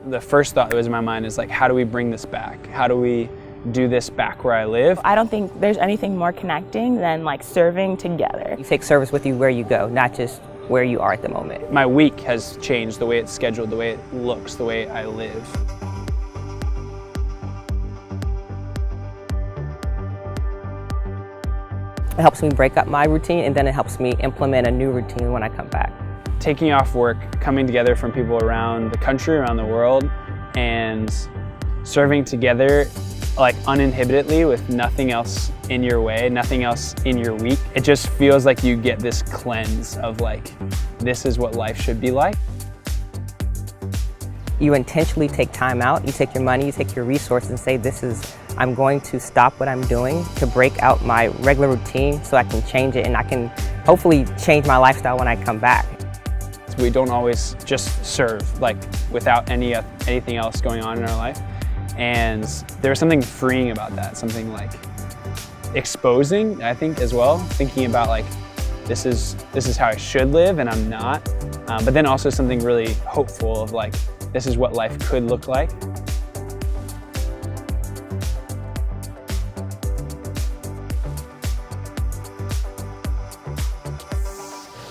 The first thought that was in my mind is like, how do we bring this back? How do we do this back where I live? I don't think there's anything more connecting than like serving together. You take service with you where you go, not just where you are at the moment. My week has changed, the way it's scheduled, the way it looks, the way I live. It helps me break up my routine, and then it helps me implement a new routine when I come back. Taking off work, coming together from people around the country, around the world, and serving together like uninhibitedly with nothing else in your way, nothing else in your week. It just feels like you get this cleanse of like, this is what life should be like. You intentionally take time out, you take your money, you take your resources and say, I'm going to stop what I'm doing to break out my regular routine so I can change it and I can hopefully change my lifestyle when I come back. We don't always just serve like without anything else going on in our life. And there's something freeing about that, something like exposing, I think, as well. Thinking about like, this is how I should live and I'm not. But then also something really hopeful of like, this is what life could look like.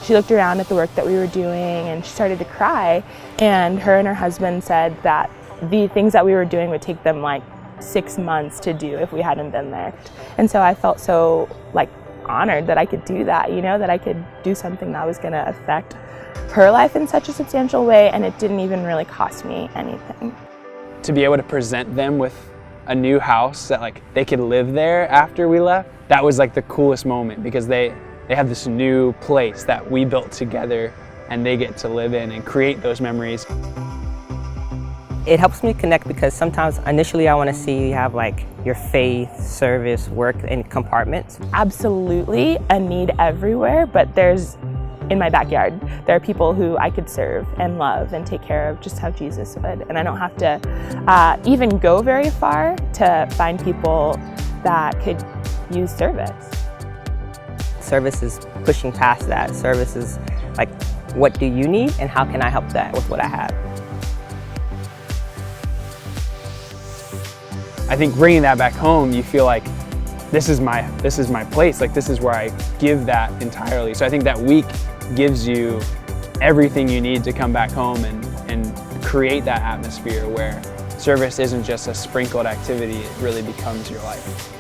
She looked around at the work that we were doing and she started to cry, and her husband said that the things that we were doing would take them like 6 months to do if we hadn't been there. And so I felt so like honored that I could do that, you know, that I could do something that was going to affect her life in such a substantial way, and it didn't even really cost me anything. To be able to present them with a new house that like they could live there after we left, that was like the coolest moment, because they have this new place that we built together and they get to live in and create those memories. It helps me connect because sometimes initially I want to see you have like your faith, service, work in compartments. Absolutely a need everywhere, but in my backyard, there are people who I could serve and love and take care of just how Jesus would. And I don't have to even go very far to find people that could use service. Service is pushing past that. Service is like, what do you need and how can I help that with what I have? I think bringing that back home, you feel like this is my place, like this is where I give that entirely. So I think that week gives you everything you need to come back home and create that atmosphere where service isn't just a sprinkled activity, it really becomes your life.